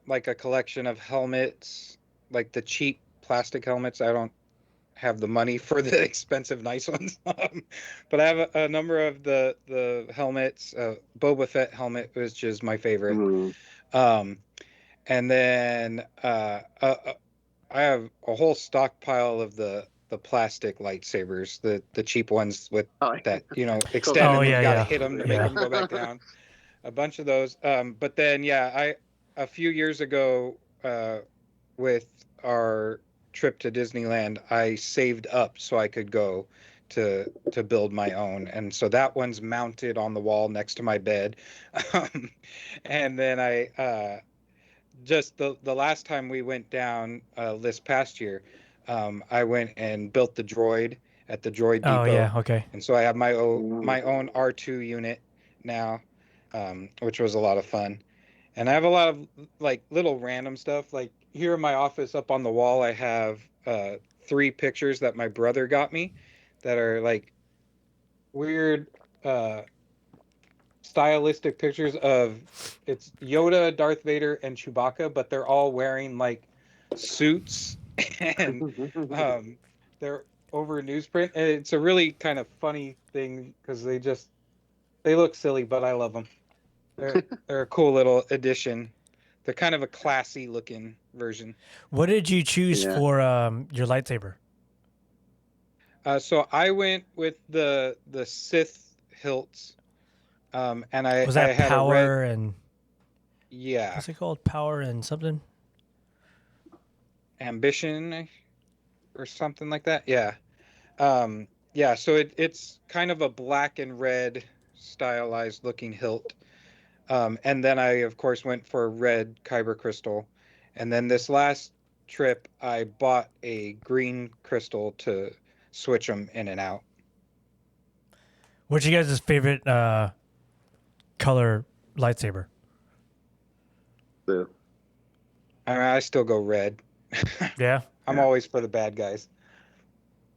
like a collection of helmets, like the cheap plastic helmets. I don't have the money for the expensive nice ones. But I have a number of the helmets. Boba Fett helmet, which is my favorite. Mm. Um, and then I have a whole stockpile of the plastic lightsabers, the cheap ones with Oh, that, Kobe. extend Oh and then yeah, you got to yeah, hit them to make yeah. them go back down. A bunch of those. But then, yeah, a few years ago, with our trip to Disneyland, I saved up so I could go to build my own, and so that one's mounted on the wall next to my bed. Um, and then I just the last time we went down this past year, I went and built the droid at the Droid Oh Depot, yeah. Okay. and so I have Mm. my own R2 unit now, which was a lot of fun. And I have a lot of like little random stuff. Like here in my office, up on the wall, I have three pictures that my brother got me, that are like weird uh, stylistic pictures of it's Yoda, Darth Vader, and Chewbacca, but they're all wearing like suits and um, they're over newsprint. And it's a really kind of funny thing because they look silly, but I love them. They're a cool little addition. They're kind of a classy looking version. What did you choose Yeah. for your lightsaber? So I went with the Sith hilts, and I Was I that had a red. power and Yeah, what's it called? Power and something? ambition or something like that. Yeah. Yeah, so it's kind of a black and red stylized looking hilt. And then I, of course, went for a red kyber crystal. And then this last trip, I bought a green crystal to switch them in and out. What's your guys' favorite color lightsaber? So, I mean, I still go red. Yeah. I'm Yeah. always for the bad guys.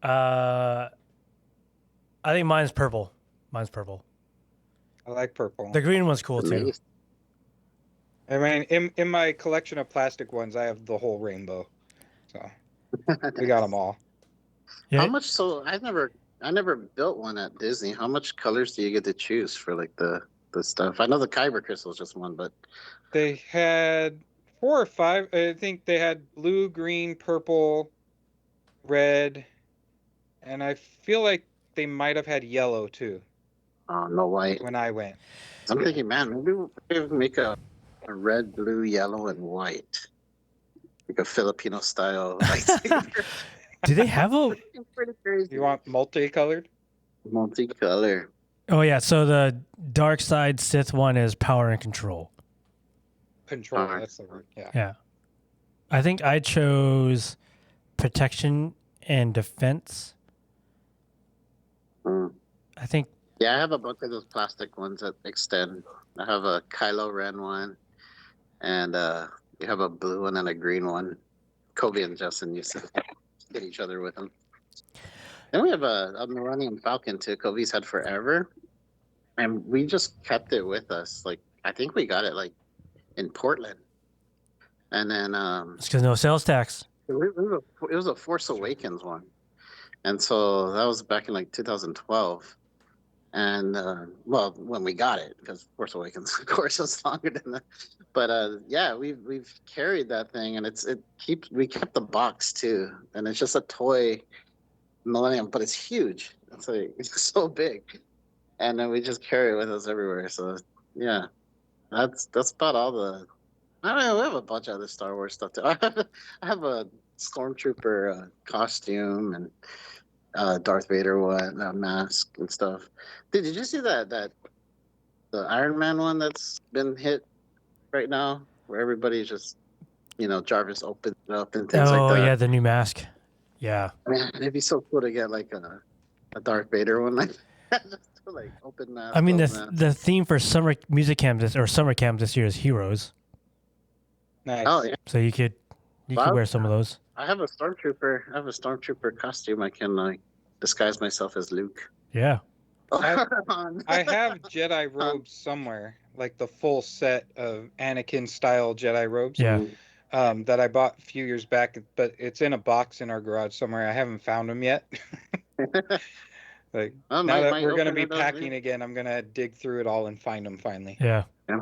I think mine's purple. Mine's purple. I like purple. The green one's cool too. amazing. I mean, in my collection of plastic ones, I have the whole rainbow. So we got them all. Yeah. How much? So I never built one at Disney. How much colors do you get to choose for like the stuff? I know the Kyber crystal is just one, but They had four or five. I think they had blue, green, purple, red, and I feel like they might have had yellow too no white. when I went. So I'm thinking, man, maybe we make a red, blue, yellow, and white, like a Filipino style lightsaber. Do they have a? Pretty crazy. You want multicolored? Multicolor. Oh yeah. So the dark side Sith one is power and control. Control. Alright. That's the word. Yeah. Yeah. I think I chose protection and defense. Mm. I think. Yeah, I have a bunch of those plastic ones that extend. I have a Kylo Ren one, and you have a blue one and a green one. Kobe and Justin used to hit each other with them. Then we have a Millennium Falcon too. Kobe's had forever, and we just kept it with us. Like I think we got it like in Portland, and then It's because no sales tax. it was a Force Awakens one, and so that was back in like 2012. And well, when we got it, because Force Awakens, of course, was longer than that. But yeah, we've carried that thing, and we kept the box too, and it's just a toy Millennium, but it's huge. It's like it's so big, and then we just carry it with us everywhere. So yeah, that's about all the. I don't know. We have a bunch of other Star Wars stuff too. I have a stormtrooper costume and Darth Vader one, mask and stuff. Did you see that the Iron Man one that's been hit right now, where everybody's just Jarvis opens it up and things like Oh that? yeah, the new mask. Yeah. Man, it'd be so cool to get like a Darth Vader one like that, just to like open I mask, mean, close the mask. the theme for summer music camp this or summer camp this year is heroes. Nice. Oh yeah, So you could Well, wear some of those. I have a stormtrooper. I have a stormtrooper costume. I can like disguise myself as Luke. Yeah. I On- I have Jedi robes somewhere, like the full set of Anakin style Jedi robes. Yeah. That I bought a few years back, but it's in a box in our garage somewhere. I haven't found them yet. Like I now that might we're gonna open be it up. packing again, I'm gonna dig through it all and find them finally. Yeah. Yeah.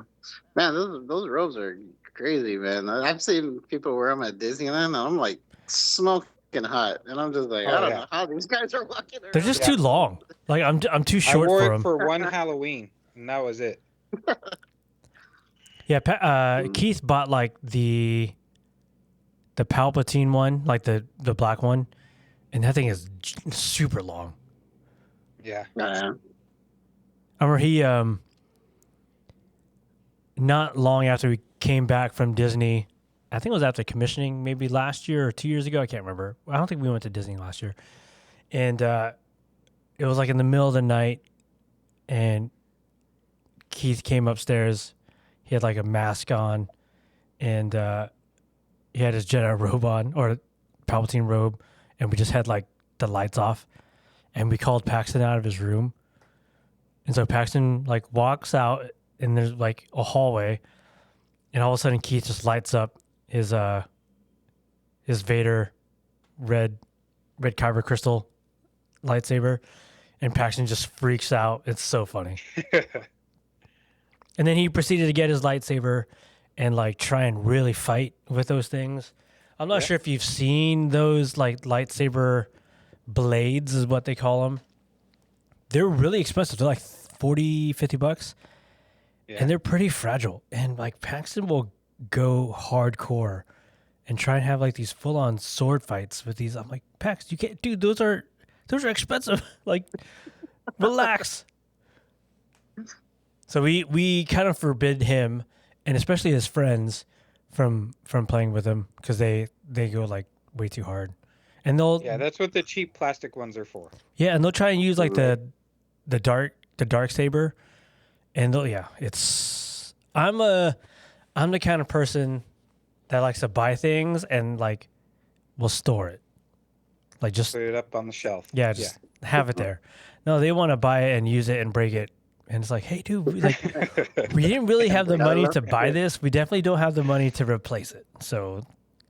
Man, those robes are crazy, man. I've seen people wear them at Disneyland, and I'm like smoking hot, and I'm just like, Oh, I don't yeah. know how these guys are walking around. They're just Yeah. too long. Like I'm too I short wore for it them. for one Halloween, and that was it. Yeah. Keith bought like the Palpatine one, like the black one, and that thing is super long. Yeah. Yeah. I remember he not long after we came back from Disney, I think it was after commissioning, maybe last year or 2 years ago. I can't remember. I don't think we went to Disney last year, and it was like in the middle of the night, and Keith came upstairs. He had like a mask on, and he had his Jedi robe on or Palpatine robe, and we just had like the lights off, and we called Paxton out of his room, and so Paxton like walks out, and there's like a hallway, and all of a sudden Keith just lights up his Vader red kyber crystal lightsaber, and Paxton just freaks out. It's so funny. And then he proceeded to get his lightsaber and like try and really fight with those things. I'm not Yeah. sure if you've seen those like lightsaber blades is what they call them. They're really expensive. They're like 40, 50 bucks. Yeah. And they're pretty fragile. And like Paxton will go hardcore and try and have like these full on sword fights with these. I'm like, Pax, you can't, dude, those are expensive. Like, relax. So we kind of forbid him, and especially his friends, from playing with him because they go like way too hard, and they'll Yeah, that's what the cheap plastic ones are for. and they'll try and use like the dark saber, and they'll it's I'm the kind of person that likes to buy things and like will store it, like just Put it up on the shelf. just have it there. No, they want to buy it and use it and break it. And it's like, hey, dude, we didn't really have the money to buy this. We definitely don't have the money to replace it. So,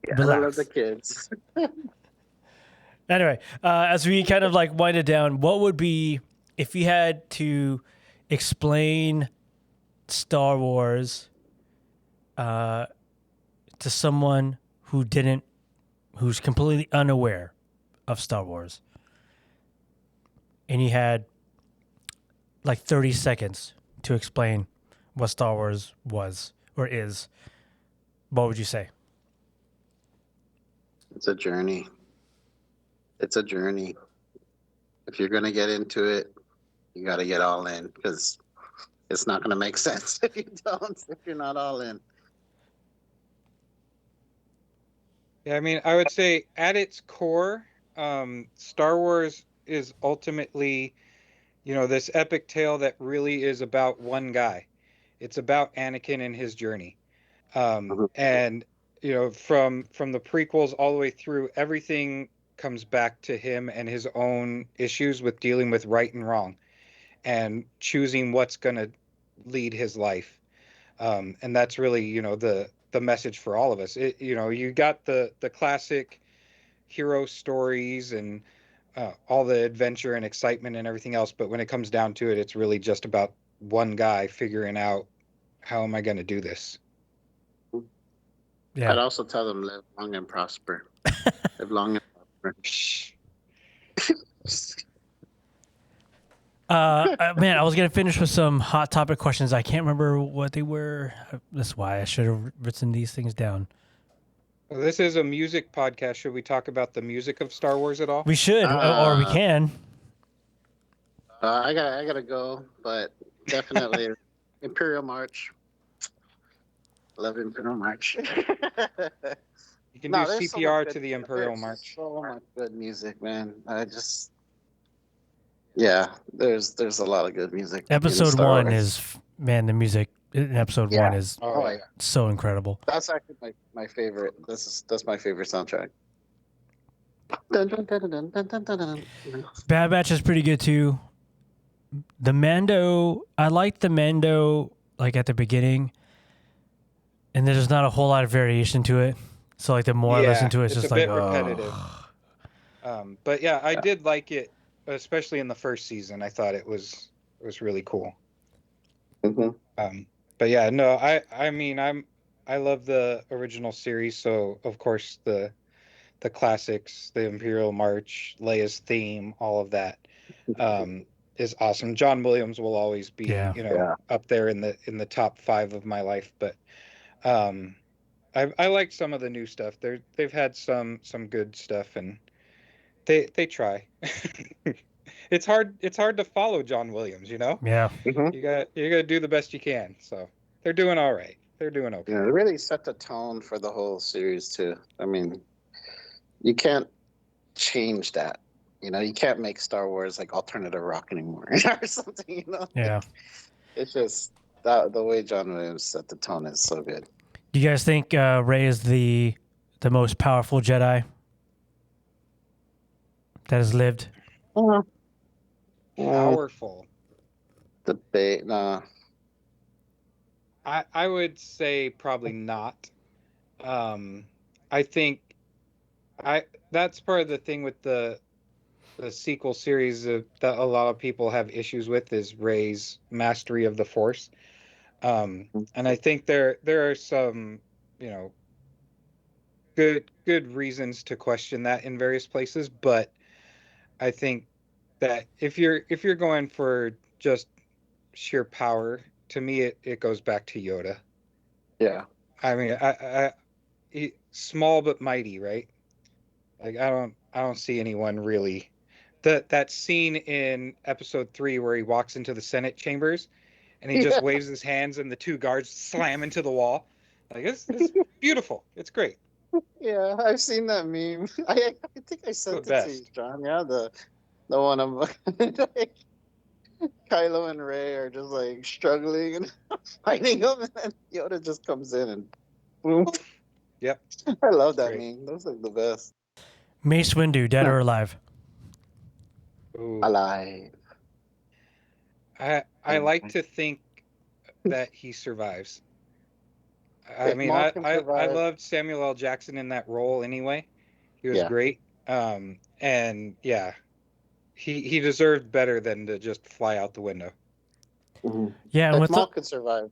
Yeah, I love relax. the kids. Anyway, as we kind of like wind it down, what would be if you had to explain Star Wars to someone who's completely unaware of Star Wars, and you had like 30 seconds to explain what Star Wars was or is, what would you say? It's a journey. It's a journey. If you're gonna get into it, you got to get all in because it's not gonna make sense if you don't. If you're not all in. Yeah, I mean, I would say at its core, Star Wars is ultimately, this epic tale that really is about one guy. It's about Anakin and his journey. And from the prequels all the way through, everything comes back to him and his own issues with dealing with right and wrong and choosing what's going to lead his life. And that's really, the message for all of us. You got the classic hero stories and all the adventure and excitement and everything else. But when it comes down to it, it's really just about one guy figuring out how am I going to do this. Yeah. I'd also tell them live long and prosper. Live long and prosper. Man, I was gonna finish with some hot topic questions. I can't remember what they were. That's why I should have written these things down. Well, this is a music podcast. Should we talk about the music of Star Wars at all? We should, or we can. I gotta go, but definitely Imperial March. Love Imperial March. You can No, do there's so CPR much to the good- Imperial there's March. So much good music, man. Yeah, there's a lot of good music. in Episode Star 1 Wars. is, man, the music in episode Yeah. 1 is Oh, yeah. so incredible. That's actually my favorite. That's my favorite soundtrack. Dun, dun, dun, dun, dun, dun, dun, dun. Bad Batch is pretty good too. The Mando, I liked the Mando like at the beginning, and there's not a whole lot of variation to it. So like the more I listen to it, it's just a like bit repetitive. oh. But yeah, I did like it, especially in the first season. I thought it was really cool. Mhm. But yeah, no, I mean I love the original series, so of course the classics, the Imperial March, Leia's theme, all of that is awesome. John Williams will always be, Yeah. up there in the top 5 of my life. But I like some of the new stuff. They've had some good stuff, and they try. It's hard to follow John Williams, Yeah. Mhm. You gotta do the best you can. So they're doing all right. They're doing okay. Yeah, it really set the tone for the whole series too. I mean, you can't change that. You can't make Star Wars like alternative rock anymore or something. Yeah. It's just that the way John Williams set the tone is so good. Do you guys think Rey is the most powerful Jedi that has lived? Powerful. Debate, nah. I would say probably not. I think that's part of the thing with the sequel series that a lot of people have issues with is Rey's mastery of the Force. And I think there are some, good reasons to question that in various places, but I think that if you're going for just sheer power, to me it goes back to Yoda. Yeah. I mean, small but mighty, right? Like I don't see anyone really. That scene in episode 3 where he walks into the Senate chambers and he just waves his hands and the 2 guards slam into the wall. Like it's beautiful. It's great. Yeah, I've seen that meme. I think I sent The it to you, best. John. Yeah, the one of like, Kylo and Rey are just like struggling and fighting them, and then Yoda just comes in and boom. Yep. I love that great. meme. Those are the best. Mace Windu, dead or alive? Ooh. Alive. I like to think that he survives. I If mean, Maul I can I survive- loved Samuel L. Jackson in that role anyway. He was Yeah. great. And yeah, he deserved better than to just fly out the window. Mhm. Yeah, and If with Maul can survive,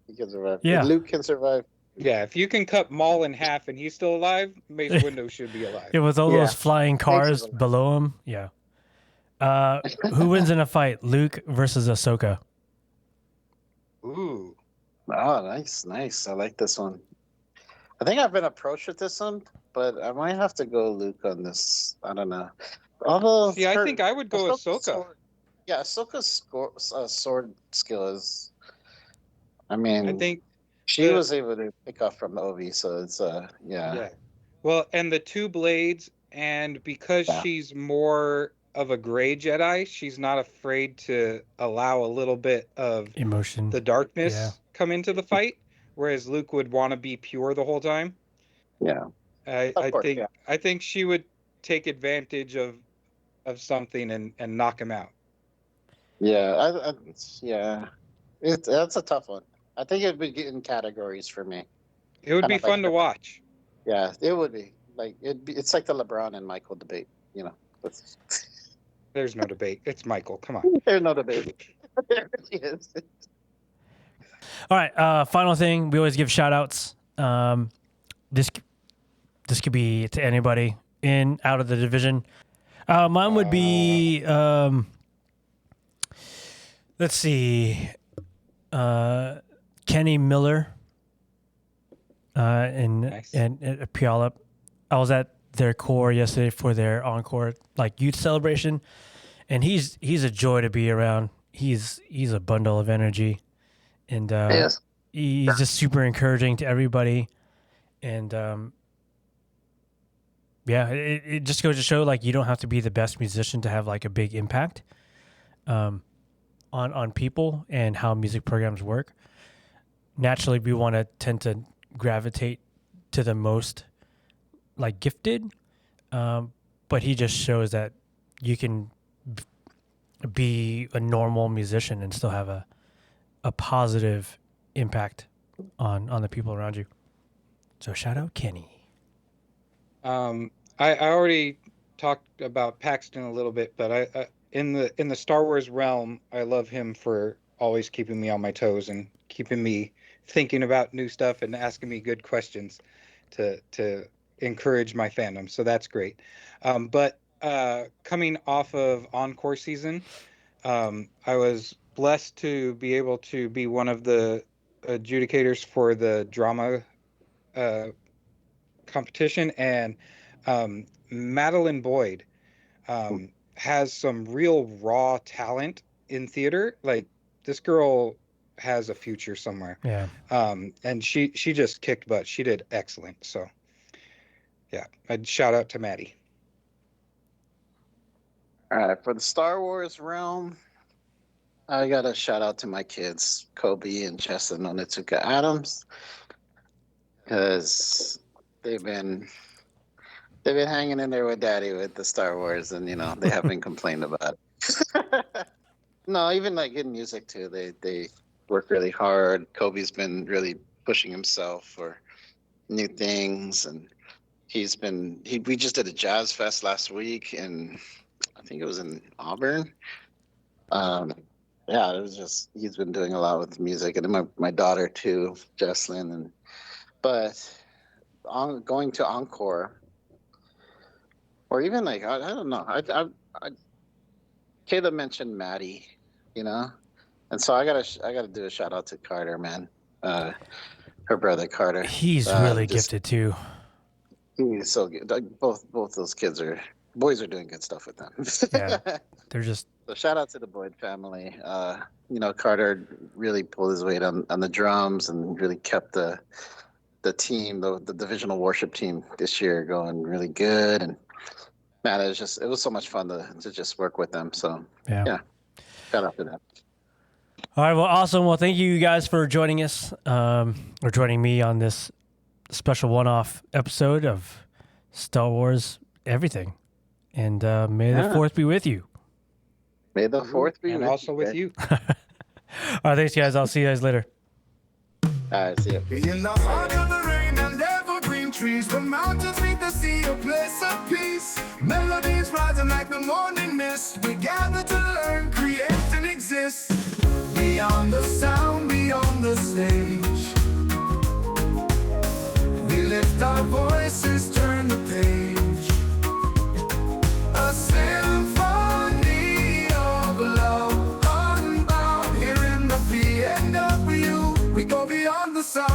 he can survive. Yeah. If Luke can survive. Yeah, if you can cut Maul in half and he's still alive, Mace Windu should be alive. with all Yeah. those flying cars alive. below him, yeah. Who wins in a fight, Luke versus Ahsoka? Ooh. Oh, nice. I like this one. I think I've been approached with this one, but I might have to go Luke on this. I don't know. Although, See, I think I would go Ahsoka. sword- yeah, Ahsoka's sword skill is. I mean, I think she the- was able to pick up from Obi, so it's yeah. Well, and the 2 blades, and because Yeah. she's more of a gray Jedi, she's not afraid to allow a little bit of Emotion. the darkness Yeah. come into the fight, whereas Luke would want to be pure the whole time. Yeah. I Of course, think yeah. I think she would take advantage of something and knock him out. Yeah, yeah. That's a tough one. I think it'd be in categories for me. It would Kinda be fun like to that. watch. Yeah, it would be. Like it's like the LeBron and Michael debate, There's no debate. It's Michael. Come on. There's no debate. There really is. All right. Final thing. We always give shout outs. This could be to anybody in, out of the division. Mine would be, let's see, Kenny Miller Nice. and Puyallup. I was at their core yesterday for their encore like youth celebration, and he's a joy to be around. He's a bundle of energy, and Yes. he's just super encouraging to everybody, and yeah, it just goes to show like you don't have to be the best musician to have like a big impact on people and how music programs work. Naturally, we want to tend to gravitate to the most like gifted, but he just shows that you can be a normal musician and still have a positive impact on the people around you. So shout out Kenny. I already talked about Paxton a little bit, but I in the Star Wars realm, I love him for always keeping me on my toes and keeping me thinking about new stuff and asking me good questions to encourage my fandom. So that's great. But coming off of Encore season, I was blessed to be able to be one of the adjudicators for the drama competition, and Madeline Boyd has some real raw talent in theater. Like, this girl has a future somewhere. Yeah. And she just kicked butt. She did excellent. So yeah, I'd shout out to Maddie. All right, for the Star Wars realm, I got to shout out to my kids, Kobe and Chessa Nonetsuka Adams, because they've been hanging in there with Daddy with the Star Wars, and they haven't complained about it. No, even like in music too, they work really hard. Kobe's been really pushing himself for new things, and we just did a jazz fest last week, and I think it was in Auburn. Yeah, it was just, he's been doing a lot with music, and then my daughter too, Jesslyn, but going to Encore, or even like I don't know, I Caleb mentioned Maddie, and so I gotta do a shout out to Carter, man, her brother Carter. He's really gifted too. He's so good. Like, both those boys are doing good stuff with them. Yeah, they're just. So shout out to the Boyd family. Carter really pulled his weight on the drums and really kept the team, the divisional worship team this year going really good. And man, it was so much fun to just work with them. So yeah, shout out to them. All right, well, awesome. Well, thank you guys for joining us, or joining me on this special one-off episode of Star Wars Everything. And may the 4th be with you. May the 4th be and also with you. All right, thanks, guys. I'll see you guys later. All right, see you. In the heart of the rain and evergreen trees, the mountains meet the sea, a place of peace. Melodies rising like the morning mist. We gather to learn, create, and exist. Beyond the sound, beyond the stage, we lift our voices, turn the page. A symphony of love, unbound here in the PNW. We go beyond the sound.